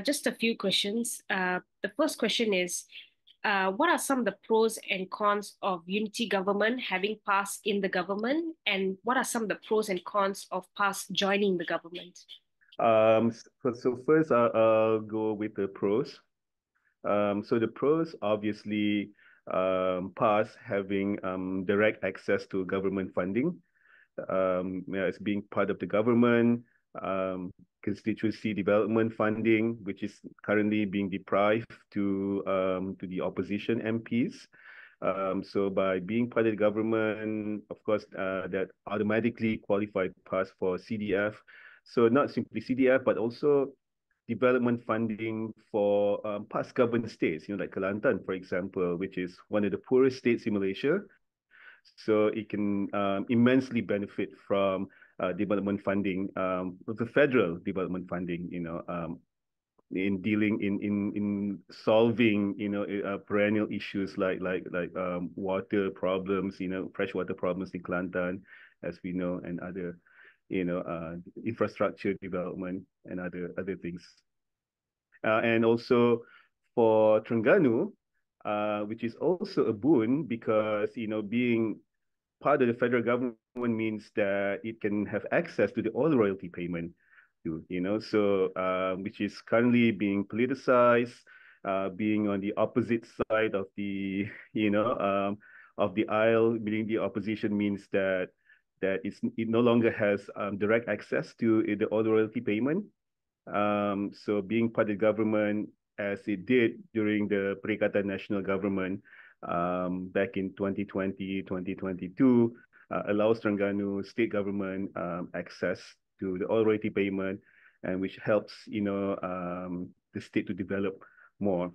Just a few questions. The first question is, what are some of the pros and cons of unity government having PAS in the government, and what are some of the pros and cons of PAS joining the government? So first, I'll go with the pros. So the pros, obviously, PAS having direct access to government funding, as being part of the government, constituency development funding, which is currently being deprived to the opposition MPs. So by being part of the government, of course, that automatically qualified PAS for CDF. So not simply CDF, but also development funding for past governed states, like Kelantan, for example, which is one of the poorest states in Malaysia. So it can immensely benefit from development funding, the federal development funding, in dealing in solving, perennial issues like water problems, freshwater problems in Kelantan, as we know, and other, infrastructure development and other things. And also for Terengganu, which is also a boon because, being part of the federal government means that it can have access to the oil royalty payment too, so which is currently being politicized, being on the opposite side of the, of the aisle, being the opposition means that it no longer has direct access to the oil royalty payment. So being part of the government as it did during the Perikatan National government back in 2020, 2022, allows Terengganu state government access to the oil royalty payment, and which helps, the state to develop more.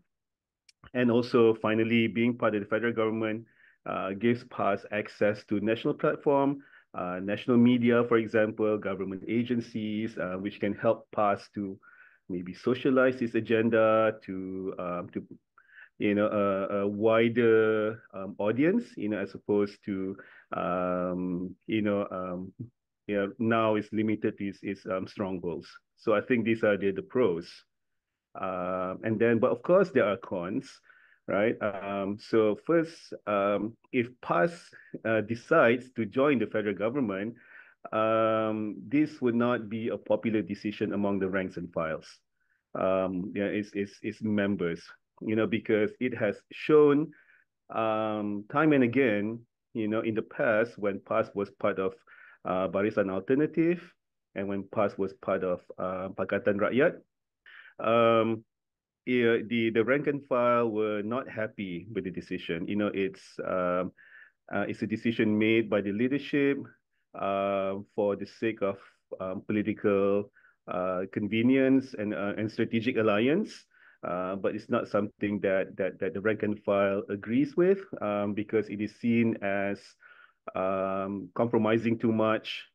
And also, finally, being part of the federal government gives PAS access to national platform, national media, for example, government agencies, which can help PAS to maybe socialize its agenda to a wider audience, as opposed to now it's limited to its strongholds. So I think these are the pros. But of course there are cons, right? So first, if PAS decides to join the federal government, this would not be a popular decision among the ranks and files. Its members, because it has shown time and again, in the past when PAS was part of Barisan Alternatif and when PAS was part of Pakatan Rakyat, the rank and file were not happy with the decision. It's a decision made by the leadership for the sake of political convenience and strategic alliance. But it's not something that the rank and file agrees with, because it is seen as compromising too much,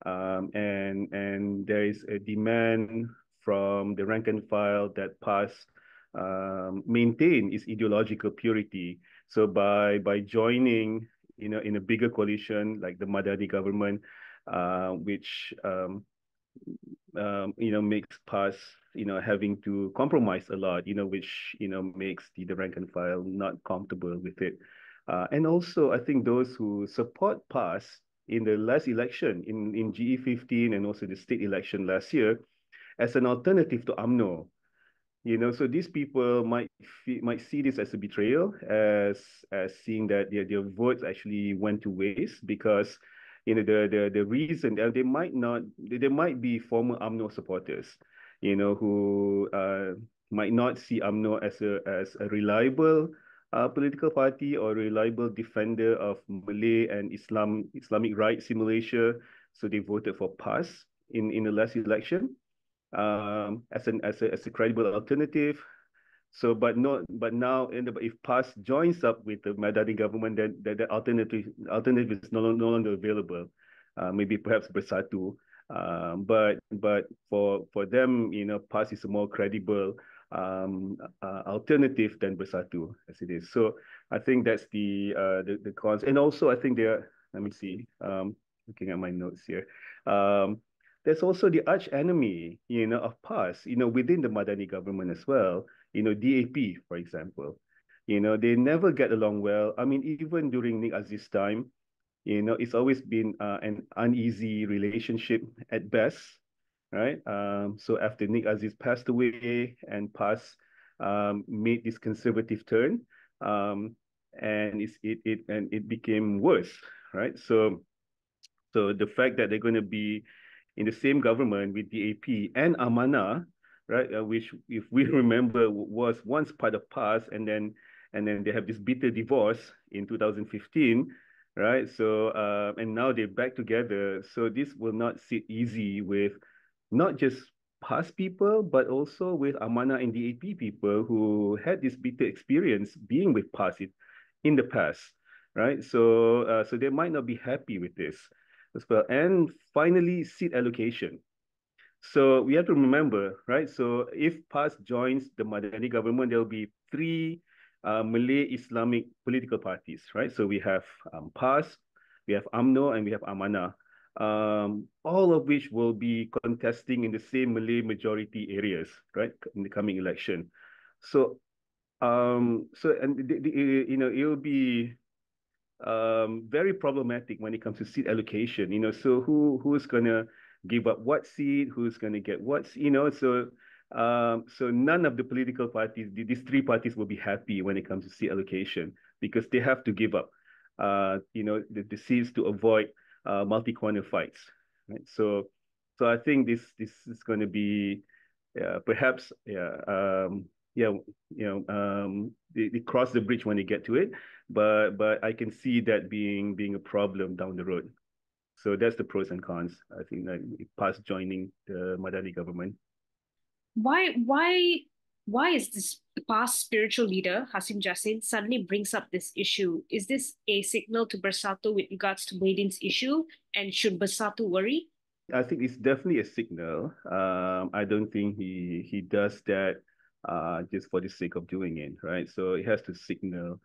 and there is a demand from the rank and file that PAS maintain its ideological purity. So by joining, in a bigger coalition like the Madani government, which makes PAS, having to compromise a lot, which makes the rank and file not comfortable with it. And also, I think those who support PAS in the last election in GE15 and also the state election last year as an alternative to UMNO, so these people might see this as a betrayal, as seeing that their votes actually went to waste because the reason that there might be former UMNO supporters, who might not see UMNO as a reliable political party or reliable defender of Malay and Islamic rights in Malaysia, so they voted for PAS in the last election as a credible alternative. So, but now, if PAS joins up with the Madani government, then the alternative is no longer available. Maybe perhaps Bersatu. But for them, PAS is a more credible alternative than Bersatu as it is. So I think that's the cons. And also I think let me see, looking at my notes here. there's also the arch enemy, of PAS, within the Madani government as well, DAP, for example. They never get along well. I mean, even during Nick Aziz's time, it's always been an uneasy relationship at best, right? So after Nick Aziz passed away and PAS made this conservative turn, um, and it became worse, right? So the fact that they're going to be in the same government with DAP and Amanah, right, which, if we remember, was once part of PAS, and then they have this bitter divorce in 2015, right? So and now they're back together. So this will not sit easy with not just PAS people, but also with Amanah and DAP people who had this bitter experience being with PAS in the past, right? So they might not be happy with this as well. And finally, seat allocation. So we have to remember, right? So if PAS joins the Madani government, there will be three Malay Islamic political parties, right? So we have PAS, we have UMNO, and we have Amanah, all of which will be contesting in the same Malay majority areas, right, in the coming election. So, and it will be very problematic when it comes to seat allocation. So who's gonna give up what seat? Who's gonna get what? So none of the political parties, these three parties, will be happy when it comes to seat allocation because they have to give up, the seats to avoid multi-corner fights. Right. So I think this is going to be perhaps yeah, they cross the bridge when they get to it, but I can see that being a problem down the road. So that's the pros and cons. I think that past joining the Madani government. Why why why is this past spiritual leader, Hashim Jasin, suddenly brings up this issue? Is this a signal to Bersatu with regards to Muhyiddin's issue? And should Bersatu worry? I think it's definitely a signal. I don't think he does that just for the sake of doing it, right? So it has to signal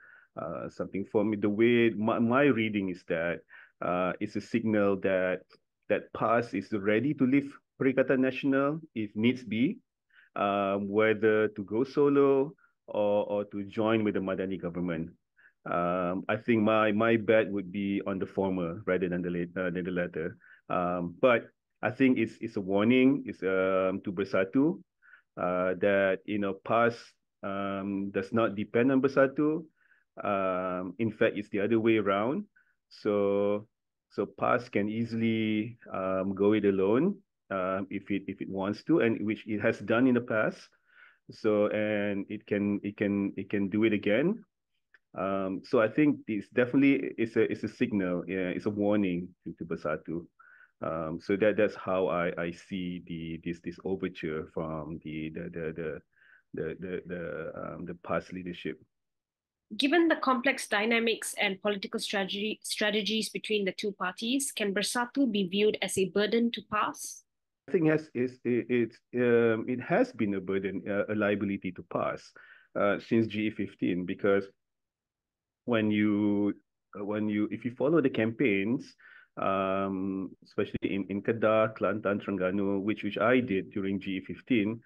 something for me. The way my reading is that it's a signal that PAS is ready to leave Perikatan National if needs be, whether to go solo or to join with the Madani government. I think my bet would be on the former rather than the latter. But I think it's a warning. It's to Bersatu that PAS does not depend on Bersatu. In fact, it's the other way around. So PAS can easily go it alone if it wants to, and which it has done in the past. So and it can do it again. So I think this definitely is a signal. Yeah, it's a warning to Bersatu. So that's how I see this overture from the past leadership. Given the complex dynamics and political strategies between the two parties, can Bersatu be viewed as a burden to PAS? I think it has been a burden, a liability to PAS since GE15, because if you follow the campaigns, especially in Kedah, Kelantan, Terengganu, which I did during GE15,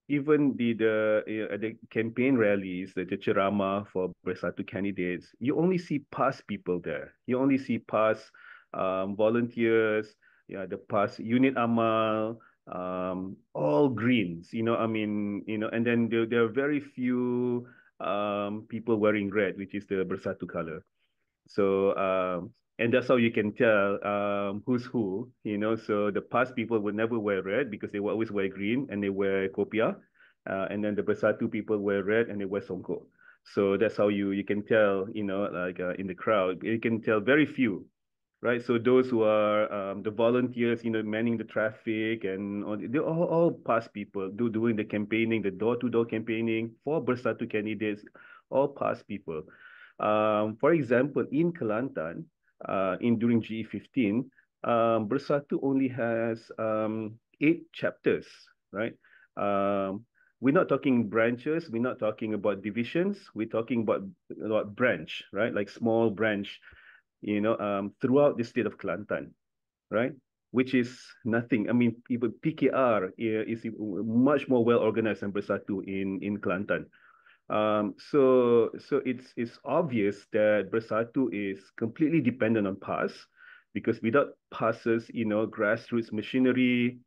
even the campaign rallies, the ceramah for Bersatu candidates, you only see PAS people there. You only see PAS volunteers, yeah, the PAS unit amal, all greens. I mean, and then there are very few people wearing red, which is the Bersatu color. So and that's how you can tell who's who. So the past people would never wear red because they will always wear green and they wear kopiah. And then the Bersatu people wear red and they wear songkok. So that's how you can tell, like in the crowd, you can tell very few, right? So those who are the volunteers, manning the traffic, and they're all past people doing the campaigning, the door-to-door campaigning for Bersatu candidates, all past people. For example, in Kelantan, during GE15, Bersatu only has 8 chapters, right? We're not talking branches, we're not talking about divisions, we're talking about branch, right? Like small branch, throughout the state of Kelantan, right? which is nothing. I mean, even PKR is much more well organized than Bersatu in Kelantan. So it's obvious that Bersatu is completely dependent on PAS, because without PAS's, grassroots machinery,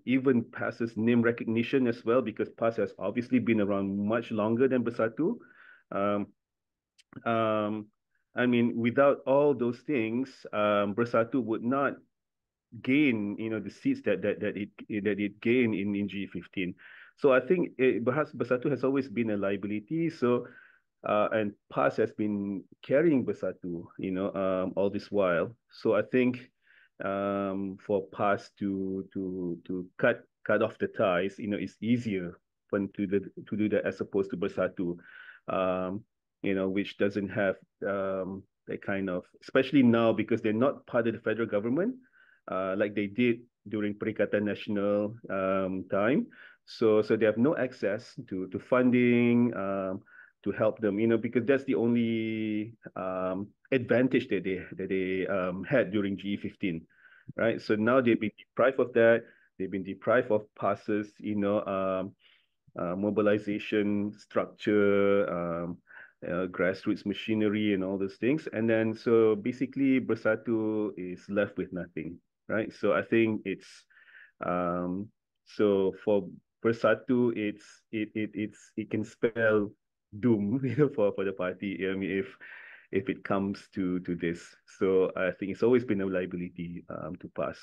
even PAS's name recognition as well, because PAS has obviously been around much longer than Bersatu. Um, um, I mean, without all those things, Bersatu would not gain, the seats that it gained in G15. So I think perhaps Bersatu has always been a liability. So and PAS has been carrying Bersatu, all this while. So I think for PAS to cut off the ties, it's easier for them to do that as opposed to Bersatu, which doesn't have that kind of, especially now because they're not part of the federal government, like they did during Perikatan National time. So they have no access to funding, to help them, because that's the only advantage that they had during GE15, right? So now they've been deprived of that. They've been deprived of passes, mobilization structure, grassroots machinery, and all those things. And then so basically, Bersatu is left with nothing, right? So I think it's so for Bersatu, it can spell doom, for the party. I mean, if it comes to this. So I think it's always been a liability to PAS.